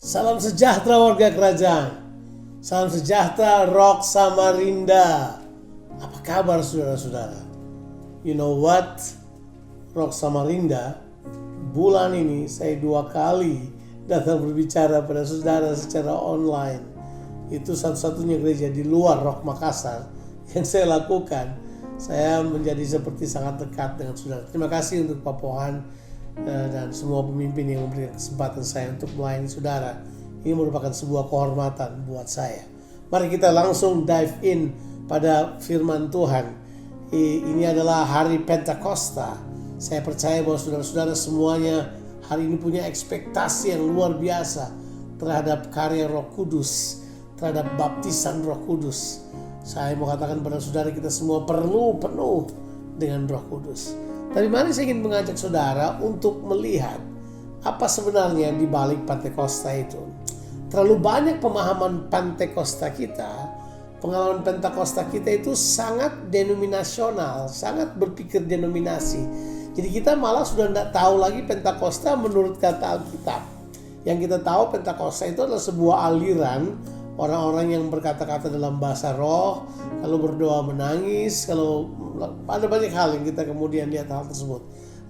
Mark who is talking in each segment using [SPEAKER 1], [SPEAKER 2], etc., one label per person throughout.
[SPEAKER 1] Salam sejahtera warga kerajaan. Salam sejahtera Rock Samarinda. Apa kabar saudara-saudara? You know what? Rock Samarinda, bulan ini saya 2 kali datang berbicara pada saudara secara online. Itu satu-satunya gereja di luar Rock Makassar yang saya lakukan. Saya menjadi seperti sangat dekat dengan saudara. Terima kasih untuk Pak Pohan dan semua pemimpin yang memberikan kesempatan saya untuk melayani saudara. Ini merupakan sebuah kehormatan buat saya. Mari kita langsung dive in pada firman Tuhan. Ini adalah hari Pentakosta. Saya percaya bahwa saudara-saudara semuanya hari ini punya ekspektasi yang luar biasa terhadap karya Roh Kudus, terhadap baptisan Roh Kudus. Saya mau katakan pada saudara, kita semua perlu penuh dengan Roh Kudus. Tapi mari saya ingin mengajak saudara untuk melihat apa sebenarnya di balik Pentakosta itu. Terlalu banyak pemahaman Pentakosta kita, pengalaman Pentakosta kita itu sangat denominasional, sangat berpikir denominasi. Jadi kita malah sudah tidak tahu lagi Pentakosta menurut kata Alkitab. Yang kita tahu Pentakosta itu adalah sebuah aliran orang-orang yang berkata-kata dalam bahasa roh, kalau berdoa menangis, kalau ada banyak hal yang kita kemudian lihat hal tersebut.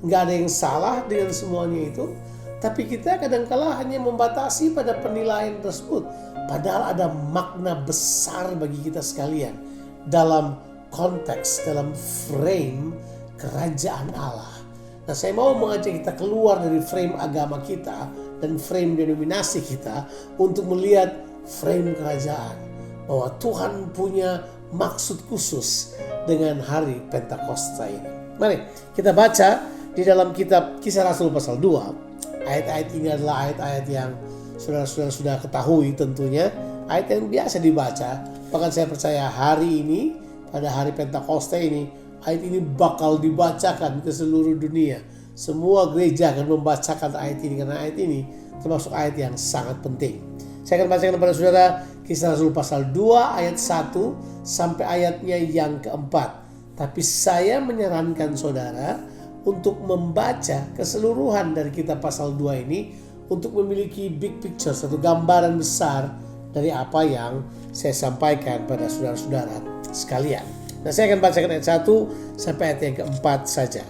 [SPEAKER 1] Nggak ada yang salah dengan semuanya itu, tapi kita kadang-kala hanya membatasi pada penilaian tersebut. Padahal ada makna besar bagi kita sekalian dalam konteks, dalam frame kerajaan Allah. Nah, saya mau mengajak kita keluar dari frame agama kita dan frame denominasi kita untuk melihat frame kerajaan, bahwa Tuhan punya maksud khusus dengan hari Pentakosta ini. Mari kita baca di dalam kitab Kisah Rasul pasal 2. Ayat-ayat ini adalah ayat-ayat yang saudara-saudara sudah ketahui tentunya, ayat yang biasa dibaca. Bahkan saya percaya hari ini, pada hari Pentakosta ini, ayat ini bakal dibacakan ke seluruh dunia. Semua gereja akan membacakan ayat ini, karena ayat ini termasuk ayat yang sangat penting. Saya akan bacakan kepada saudara Kisah Rasul pasal 2 ayat 1 sampai ayatnya yang keempat. Tapi saya menyarankan saudara untuk membaca keseluruhan dari kitab pasal 2 ini untuk memiliki big picture, satu gambaran besar dari apa yang saya sampaikan pada saudara-saudara sekalian. Nah, saya akan bacakan ayat 1 sampai ayat yang keempat saja.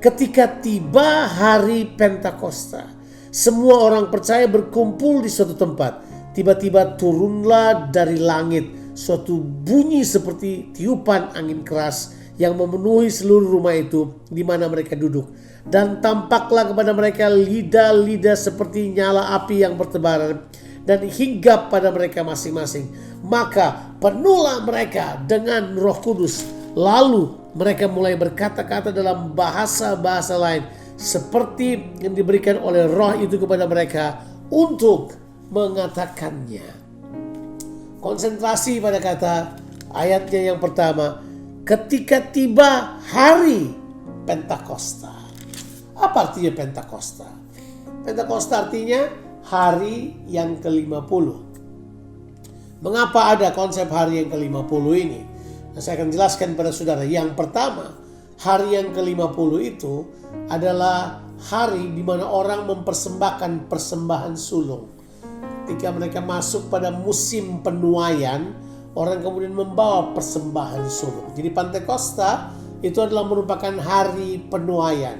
[SPEAKER 1] Ketika tiba hari Pentakosta, semua orang percaya berkumpul di suatu tempat. Tiba-tiba turunlah dari langit suatu bunyi seperti tiupan angin keras yang memenuhi seluruh rumah itu di mana mereka duduk. Dan tampaklah kepada mereka lidah-lidah seperti nyala api yang bertebaran dan hinggap pada mereka masing-masing. Maka penuhlah mereka dengan Roh Kudus. Lalu mereka mulai berkata-kata dalam bahasa-bahasa lain seperti yang diberikan oleh Roh itu kepada mereka untuk mengatakannya. Konsentrasi pada kata ayatnya yang pertama, ketika tiba hari Pentakosta. Apa artinya Pentakosta? Pentakosta artinya hari yang ke-50. Mengapa ada konsep hari yang ke-50 ini? Nah, saya akan jelaskan pada saudara. Yang pertama, hari yang ke-50 itu adalah hari di mana orang mempersembahkan persembahan sulung. Ketika mereka masuk pada musim penuaian, orang kemudian membawa persembahan sulung. Jadi Pentakosta itu adalah merupakan hari penuaian.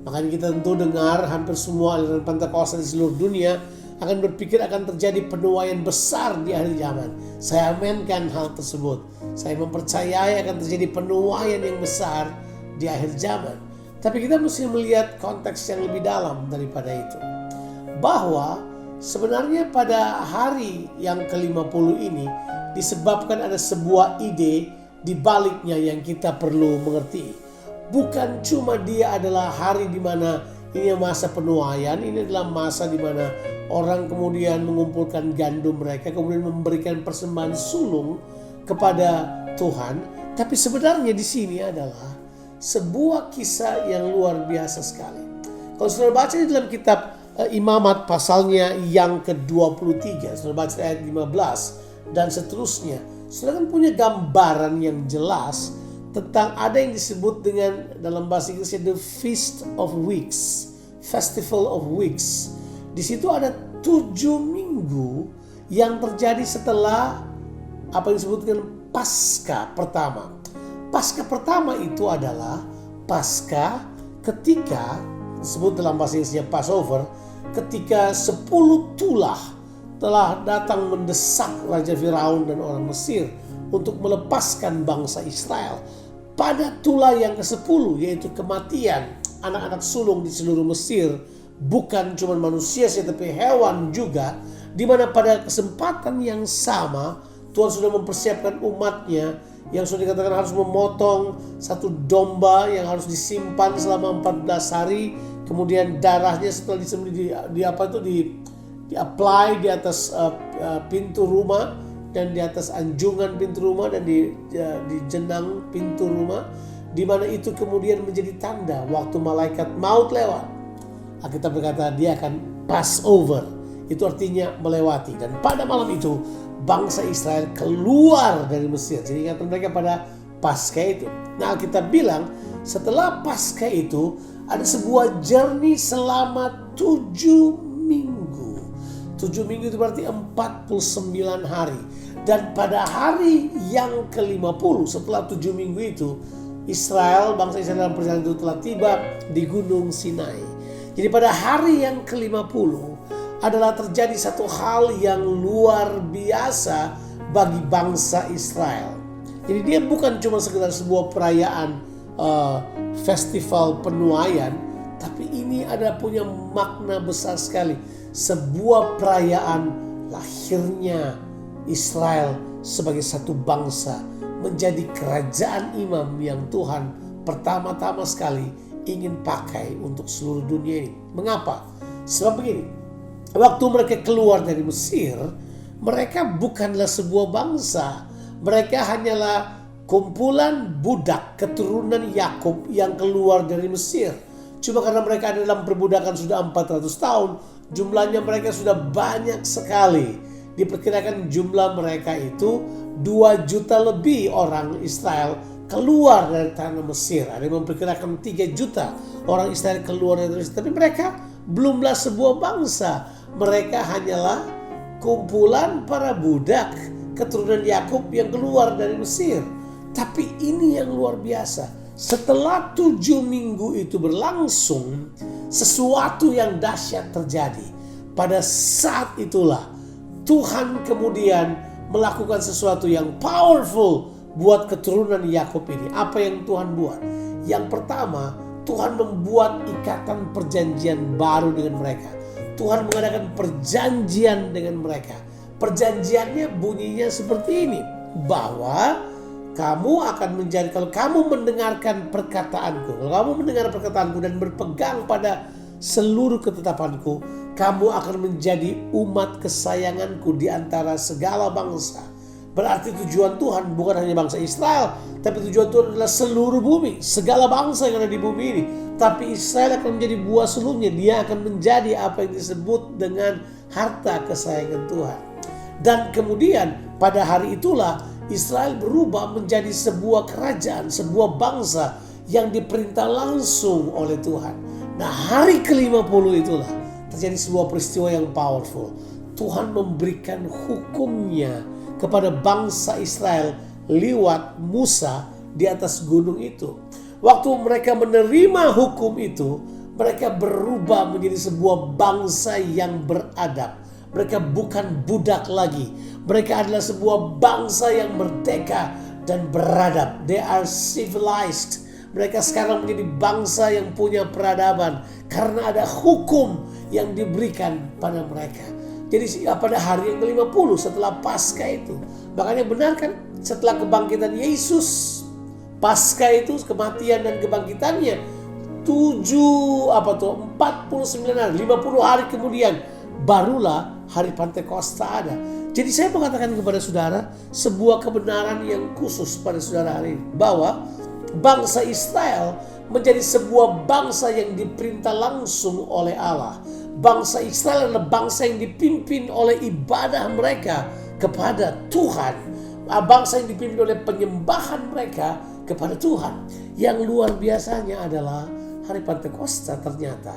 [SPEAKER 1] Makanya kita tentu dengar hampir semua aliran Pentakosta di seluruh dunia akan berpikir akan terjadi penuaian besar di akhir zaman. Saya amenkan hal tersebut. Saya mempercayai akan terjadi penuaian yang besar di akhir zaman. Tapi kita mesti melihat konteks yang lebih dalam daripada itu. Bahwa sebenarnya pada hari yang ke-50 ini disebabkan ada sebuah ide di baliknya yang kita perlu mengerti. Bukan cuma dia adalah hari di mana ini masa penuaian, ini adalah masa di mana orang kemudian mengumpulkan gandum mereka, kemudian memberikan persembahan sulung kepada Tuhan. Tapi sebenarnya di sini adalah sebuah kisah yang luar biasa sekali. Kalau saudara baca di dalam kitab Imamat pasalnya yang ke-23, saudara baca ayat 15 dan seterusnya, saudara kan punya gambaran yang jelas tentang ada yang disebut dengan dalam bahasa Inggrisnya the Feast of Weeks, Festival of Weeks. Di situ ada 7 minggu minggu yang terjadi setelah apa yang disebut dengan Paskah pertama. Paskah pertama itu adalah Paskah ketika disebut dalam bahasa Inggrisnya Passover, ketika 10 tulah telah datang mendesak Raja Firaun dan orang Mesir untuk melepaskan bangsa Israel. Pada tulah yang ke-10, yaitu kematian anak-anak sulung di seluruh Mesir, bukan cuma manusia saja tapi hewan juga, di mana pada kesempatan yang sama Tuhan sudah mempersiapkan umatnya yang sudah dikatakan harus memotong satu domba yang harus disimpan selama 14 hari, kemudian darahnya setelah di-apply di atas pintu rumah dan di atas anjungan pintu rumah dan di jenang pintu rumah, di mana itu kemudian menjadi tanda waktu malaikat maut lewat. Alkitab berkata dia akan pass over, itu artinya melewati. Dan pada malam itu bangsa Israel keluar dari Mesir. Jadi ingatan mereka pada Paskah itu. Nah, Alkitab bilang setelah Paskah itu ada sebuah journey selama 7 minggu. 7 minggu itu berarti 49 hari. Dan pada hari yang ke-50 setelah 7 minggu itu, bangsa Israel dalam perjalanan itu telah tiba di Gunung Sinai. Jadi pada hari yang ke-50 adalah terjadi satu hal yang luar biasa bagi bangsa Israel. Jadi dia bukan cuma sekedar sebuah perayaan festival penuaian, tapi ini ada punya makna besar sekali. Sebuah perayaan lahirnya Israel sebagai satu bangsa menjadi kerajaan imam yang Tuhan pertama-tama sekali ingin pakai untuk seluruh dunia ini. Mengapa? Sebab begini, waktu mereka keluar dari Mesir, mereka bukanlah sebuah bangsa. Mereka hanyalah kumpulan budak keturunan Yakub yang keluar dari Mesir. Cuma karena mereka ada dalam perbudakan sudah 400 tahun, jumlahnya mereka sudah banyak sekali. Diperkirakan jumlah mereka itu 2 juta lebih orang Israel keluar dari tanah Mesir. Ada yang memperkirakan 3 juta orang Israel keluar dari Mesir. Tapi mereka belumlah sebuah bangsa. Mereka hanyalah kumpulan para budak keturunan Yakub yang keluar dari Mesir. Tapi ini yang luar biasa. Setelah 7 minggu itu berlangsung, sesuatu yang dahsyat terjadi. Pada saat itulah Tuhan kemudian melakukan sesuatu yang powerful buat keturunan Yakub ini. Apa yang Tuhan buat? Yang pertama, Tuhan membuat ikatan perjanjian baru dengan mereka. Tuhan mengadakan perjanjian dengan mereka. Perjanjiannya bunyinya seperti ini, bahwa kamu akan menjadi, kalau kamu mendengarkan perkataanku, kalau kamu mendengar perkataanku dan berpegang pada seluruh ketetapanku, kamu akan menjadi umat kesayanganku di antara segala bangsa. Berarti tujuan Tuhan bukan hanya bangsa Israel, tapi tujuan Tuhan adalah seluruh bumi, segala bangsa yang ada di bumi ini. Tapi Israel akan menjadi buah sulungnya. Dia akan menjadi apa yang disebut dengan harta kesayangan Tuhan. Dan kemudian pada hari itulah Israel berubah menjadi sebuah kerajaan, sebuah bangsa yang diperintah langsung oleh Tuhan. Nah, hari ke-50 itulah terjadi sebuah peristiwa yang powerful. Tuhan memberikan hukumnya kepada bangsa Israel lewat Musa di atas gunung itu. Waktu mereka menerima hukum itu, mereka berubah menjadi sebuah bangsa yang beradab. Mereka bukan budak lagi. Mereka adalah sebuah bangsa yang merdeka dan beradab. They are civilized. Mereka sekarang menjadi bangsa yang punya peradaban karena ada hukum yang diberikan pada mereka. Jadi pada hari yang ke-50 setelah Paskah itu, makanya benar kan, setelah kebangkitan Yesus, Paskah itu kematian dan kebangkitannya 49 hari, 50 hari kemudian barulah hari Pantekosta ada. Jadi saya mengatakan kepada saudara sebuah kebenaran yang khusus pada saudara hari ini, bahwa bangsa Israel menjadi sebuah bangsa yang diperintah langsung oleh Allah. Bangsa Israel adalah bangsa yang dipimpin oleh ibadah mereka kepada Tuhan. Bangsa yang dipimpin oleh penyembahan mereka kepada Tuhan. Yang luar biasanya adalah hari Pantekosta ternyata,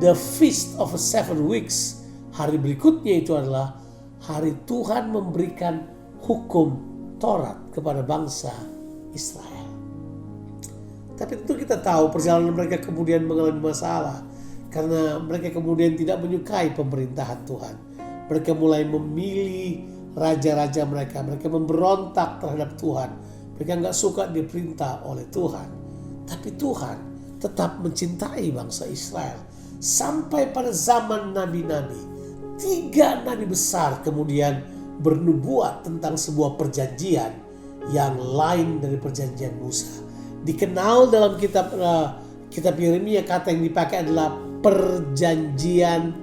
[SPEAKER 1] the feast of 7 weeks, Hari berikutnya itu adalah hari Tuhan memberikan hukum Taurat kepada bangsa Israel. Tapi tentu kita tahu perjalanan mereka kemudian mengalami masalah. Karena mereka kemudian tidak menyukai pemerintahan Tuhan. Mereka mulai memilih raja-raja mereka. Mereka memberontak terhadap Tuhan. Mereka nggak suka diperintah oleh Tuhan. Tapi Tuhan tetap mencintai bangsa Israel. Sampai pada zaman nabi-nabi. 3 nabi besar kemudian bernubuat tentang sebuah perjanjian yang lain dari perjanjian Musa. Dikenal dalam kitab Yeremia, kata yang dipakai adalah perjanjian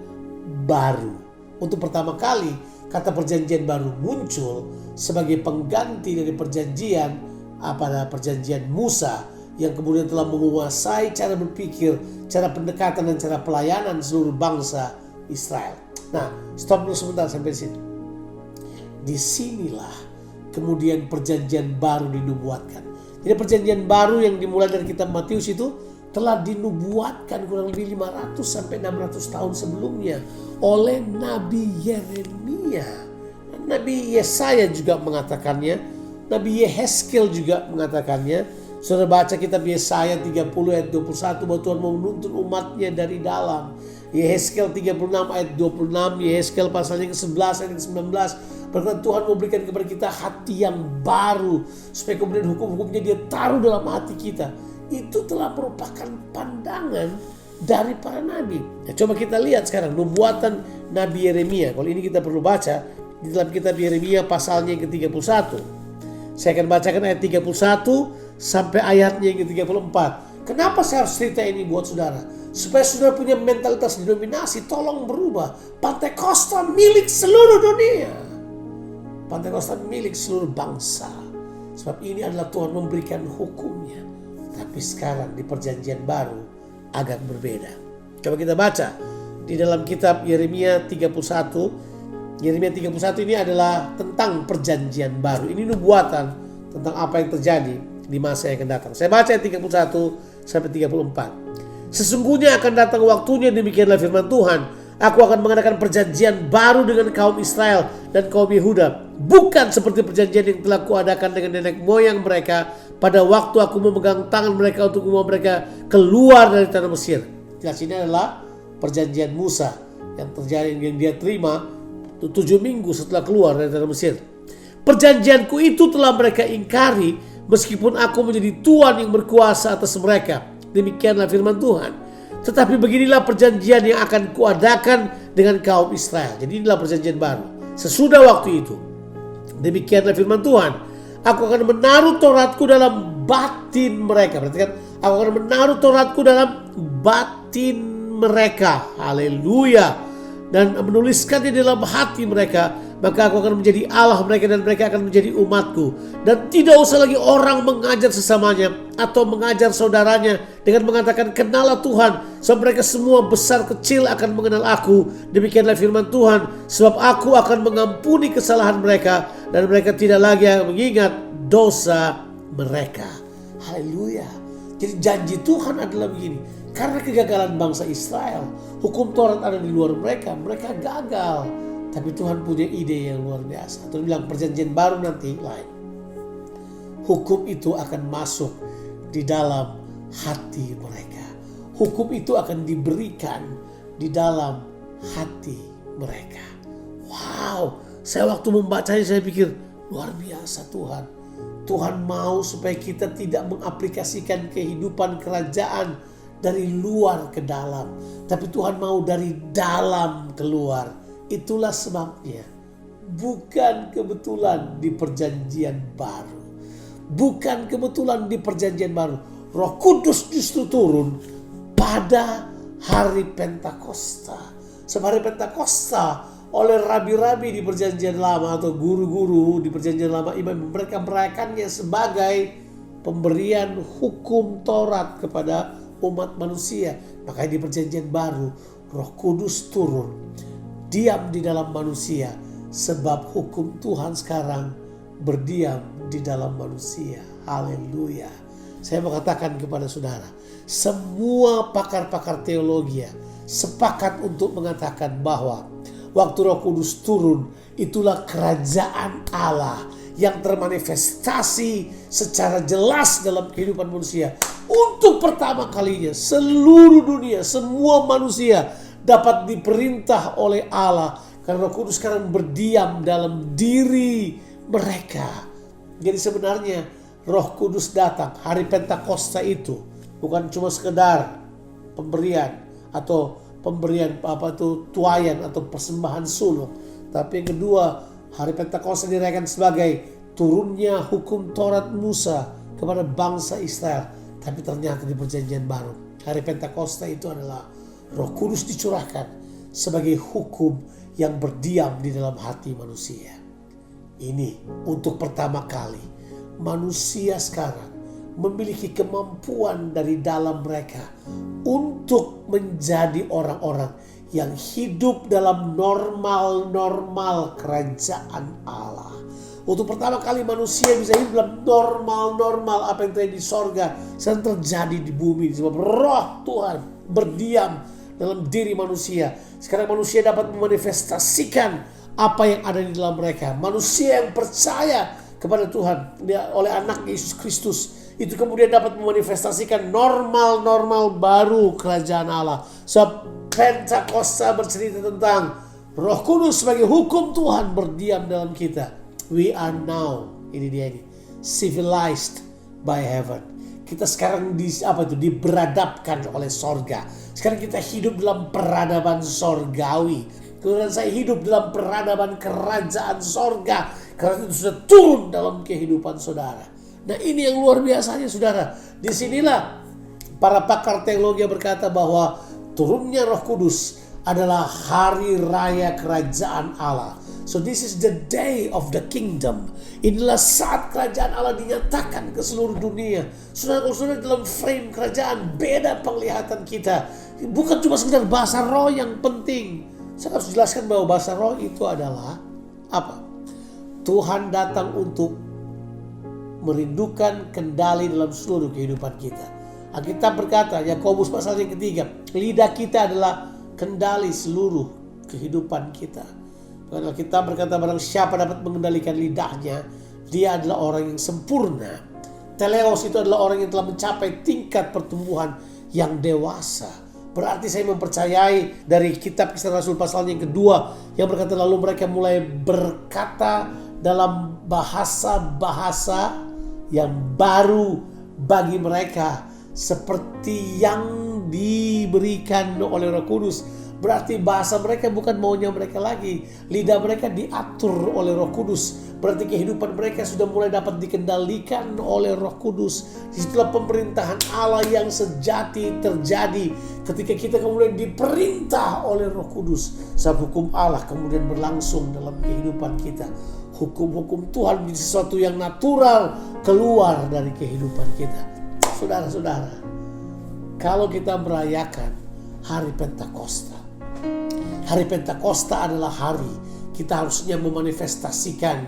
[SPEAKER 1] baru. Untuk pertama kali kata perjanjian baru muncul sebagai pengganti dari perjanjian Musa yang kemudian telah menguasai cara berpikir, cara pendekatan dan cara pelayanan seluruh bangsa Israel. Nah, stop dulu sebentar sampai sini. Disinilah kemudian perjanjian baru dinubuatkan. Jadi perjanjian baru yang dimulai dari kitab Matius itu telah dinubuatkan kurang lebih 500 sampai 600 tahun sebelumnya oleh Nabi Yeremia. Nabi Yesaya juga mengatakannya, Nabi Yehezkel juga mengatakannya. Saudara baca kitab Yesaya 30 ayat 21 bahwa Tuhan mau menuntun umatnya dari dalam. Yehezkel 36 ayat 26, Yehezkel pasalnya ke-11 ayat ke-19 berkata Tuhan memberikan kepada kita hati yang baru supaya kemudian hukum-hukumnya dia taruh dalam hati kita. Itu telah merupakan pandangan dari para nabi. Ya, coba kita lihat sekarang nubuatan Nabi Yeremia. Kalau ini kita perlu baca di dalam kitab Yeremia pasalnya yang ke-31. Saya akan bacakan ayat 31 sampai ayatnya yang ke-34. Kenapa saya harus cerita ini buat saudara? Supaya saudara punya mentalitas denominasi, tolong berubah. Pantekosta milik seluruh dunia. Pantekosta milik seluruh bangsa. Sebab ini adalah Tuhan memberikan hukumnya. Tapi sekarang di perjanjian baru agak berbeda. Coba kita baca di dalam kitab Yeremia 31. Yeremia 31 ini adalah tentang perjanjian baru. Ini nubuatan tentang apa yang terjadi di masa yang akan datang. Saya baca ayat 31 sampai 34. Sesungguhnya akan datang waktunya, demikianlah firman Tuhan. Aku akan mengadakan perjanjian baru dengan kaum Israel dan kaum Yehuda. Bukan seperti perjanjian yang telah kuadakan dengan nenek moyang mereka pada waktu aku memegang tangan mereka untuk membawa mereka keluar dari tanah Mesir. Jelas ini adalah perjanjian Musa yang terjadi, yang dia terima 7 minggu setelah keluar dari tanah Mesir. Perjanjianku itu telah mereka ingkari meskipun aku menjadi Tuhan yang berkuasa atas mereka. Demikianlah firman Tuhan. Tetapi beginilah perjanjian yang akan kuadakan dengan kaum Israel. Jadi inilah perjanjian baru. Sesudah waktu itu, demikianlah firman Tuhan. Aku akan menaruh Tauratku dalam batin mereka. Perhatikan, aku akan menaruh Tauratku dalam batin mereka. Haleluya. Dan menuliskannya dalam hati mereka. Maka aku akan menjadi Allah mereka dan mereka akan menjadi umatku. Dan tidak usah lagi orang mengajar sesamanya atau mengajar saudaranya dengan mengatakan kenalah Tuhan. Sebab mereka semua besar kecil akan mengenal aku. Demikianlah firman Tuhan. Sebab aku akan mengampuni kesalahan mereka dan mereka tidak lagi mengingat dosa mereka. Haleluya. Jadi janji Tuhan adalah begini. Karena kegagalan bangsa Israel, hukum Taurat ada di luar mereka. Mereka gagal. Tapi Tuhan punya ide yang luar biasa. Tuhan bilang perjanjian baru nanti lain. Hukum itu akan masuk di dalam hati mereka. Hukum itu akan diberikan di dalam hati mereka. Wow, saya waktu membacanya saya pikir luar biasa Tuhan. Tuhan mau supaya kita tidak mengaplikasikan kehidupan kerajaan dari luar ke dalam. Tapi Tuhan mau dari dalam keluar. Itulah sebabnya bukan kebetulan di perjanjian baru. Bukan kebetulan di perjanjian baru. Roh Kudus justru turun pada hari Pentakosta. Sebab hari Pentakosta oleh rabi-rabi di perjanjian lama atau guru-guru di perjanjian lama, mereka merayakannya sebagai pemberian hukum Taurat kepada umat manusia. Makanya di perjanjian baru Roh Kudus turun, diam di dalam manusia, sebab hukum Tuhan sekarang berdiam di dalam manusia. Haleluya. Saya mau katakan kepada saudara, semua pakar-pakar teologi sepakat untuk mengatakan bahwa waktu Roh Kudus turun, itulah kerajaan Allah yang termanifestasi secara jelas dalam kehidupan manusia. Untuk pertama kalinya seluruh dunia, semua manusia dapat diperintah oleh Allah karena Roh Kudus sekarang berdiam dalam diri mereka. Jadi sebenarnya Roh Kudus datang hari Pentakosta itu bukan cuma sekedar pemberian atau tuayan atau persembahan sulung, tapi yang kedua, hari Pentakosta dirayakan sebagai turunnya hukum Taurat Musa kepada bangsa Israel. Tapi ternyata di perjanjian baru, hari Pentakosta itu adalah Roh Kudus dicurahkan sebagai hukum yang berdiam di dalam hati manusia. Ini untuk pertama kali manusia sekarang memiliki kemampuan dari dalam mereka untuk menjadi orang-orang yang hidup dalam normal kerajaan Allah. Untuk pertama kali manusia bisa hidup dalam normal apa yang terjadi di sorga sedang terjadi di bumi. Sebab Roh Tuhan berdiam dalam diri manusia. Sekarang manusia dapat memanifestasikan apa yang ada di dalam mereka. Manusia yang percaya kepada Tuhan oleh anak Yesus Kristus itu kemudian dapat memanifestasikan normal baru kerajaan Allah. Sebab Pentakosta bercerita tentang Roh Kudus sebagai hukum Tuhan berdiam dalam kita. We are now, ini dia ini, civilized by heaven. Kita sekarang diberadabkan oleh sorga. Sekarang kita hidup dalam peradaban sorgawi. Kemudian saya hidup dalam peradaban kerajaan sorga karena itu sudah turun dalam kehidupan saudara. Nah, ini yang luar biasanya saudara. Disinilah para pakar teologi berkata bahwa turunnya Roh Kudus adalah hari raya kerajaan Allah. So this is the day of the kingdom. Inilah saat kerajaan Allah dinyatakan ke seluruh dunia. Saudara-saudara, dalam frame kerajaan beda penglihatan kita. Bukan cuma sekedar bahasa roh yang penting. Saya harus jelaskan bahwa bahasa roh itu adalah apa? Tuhan datang untuk merindukan kendali dalam seluruh kehidupan kita. Alkitab berkata, Yakobus pasal yang ketiga, lidah kita adalah kendali seluruh kehidupan kita. Karena Alkitab berkata, barang siapa dapat mengendalikan lidahnya, dia adalah orang yang sempurna. Teleos itu adalah orang yang telah mencapai tingkat pertumbuhan yang dewasa. Berarti saya mempercayai dari kitab Kisah Rasul pasal yang kedua yang berkata, lalu mereka mulai berkata dalam bahasa-bahasa yang baru bagi mereka seperti yang diberikan oleh Roh Kudus. Berarti bahasa mereka bukan maunya mereka lagi. Lidah mereka diatur oleh Roh Kudus. Berarti kehidupan mereka sudah mulai dapat dikendalikan oleh Roh Kudus. Disitulah pemerintahan Allah yang sejati terjadi ketika kita kemudian diperintah oleh Roh Kudus. Sebab hukum Allah kemudian berlangsung dalam kehidupan kita. Hukum-hukum Tuhan menjadi sesuatu yang natural keluar dari kehidupan kita. Saudara-saudara, kalau kita merayakan hari Pentakosta, hari Pentakosta adalah hari kita harusnya memanifestasikan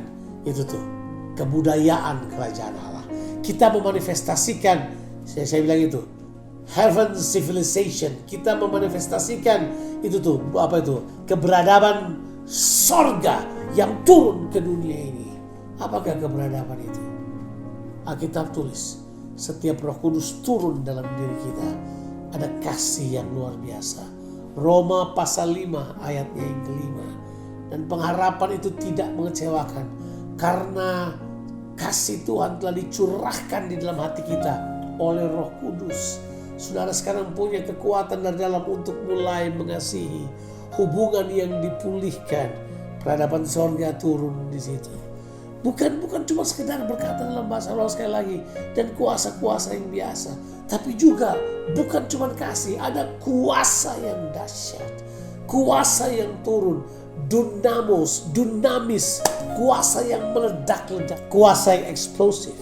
[SPEAKER 1] kebudayaan kerajaan Allah. Kita memanifestasikan, saya bilang itu, heaven civilization. Kita memanifestasikan keberadaban sorga yang turun ke dunia ini. Apakah keberadaban itu? Alkitab tulis, setiap Roh Kudus turun dalam diri kita, ada kasih yang luar biasa. Roma pasal 5 ayatnya yang kelima. Dan pengharapan itu tidak mengecewakan, karena kasih Tuhan telah dicurahkan di dalam hati kita oleh Roh Kudus. Saudara sekarang punya kekuatan dari dalam untuk mulai mengasihi. Hubungan yang dipulihkan, peradaban sorga turun di situ. Bukan cuma sekedar berkata dalam bahasa roh sekali lagi dan kuasa-kuasa yang biasa, tapi juga bukan cuma kasih, ada kuasa yang dahsyat, kuasa yang turun, dunamis, kuasa yang meledak-ledak, kuasa yang eksplosif.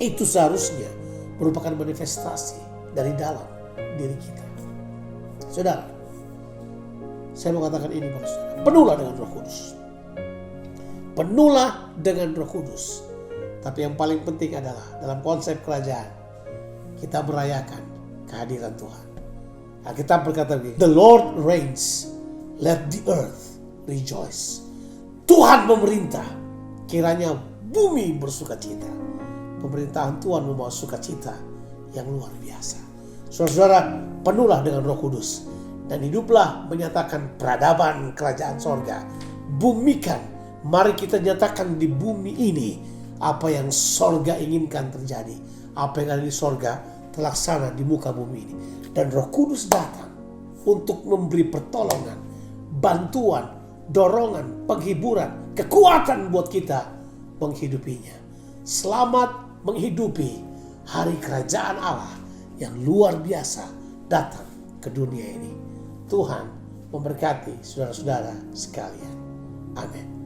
[SPEAKER 1] Itu seharusnya merupakan manifestasi dari dalam diri kita. Saudara, saya mau katakan ini pada saudara, penuhlah dengan Roh Kudus. Penuhlah dengan Roh Kudus. Tapi yang paling penting adalah dalam konsep kerajaan, kita merayakan kehadiran Tuhan. Alkitab berkata begini, the Lord reigns, let the earth rejoice. Tuhan memerintah, kiranya bumi bersukacita. Pemerintahan Tuhan membawa sukacita yang luar biasa. Saudara-saudara, penuhlah dengan Roh Kudus dan hiduplah menyatakan peradaban kerajaan sorga. Bumikan, mari kita nyatakan di bumi ini apa yang sorga inginkan terjadi. Apa yang ada di sorga terlaksana di muka bumi ini. Dan Roh Kudus datang untuk memberi pertolongan, bantuan, dorongan, penghiburan, kekuatan buat kita menghidupinya. Selamat menghidupi hari kerajaan Allah yang luar biasa datang ke dunia ini. Tuhan memberkati saudara-saudara sekalian. Amin.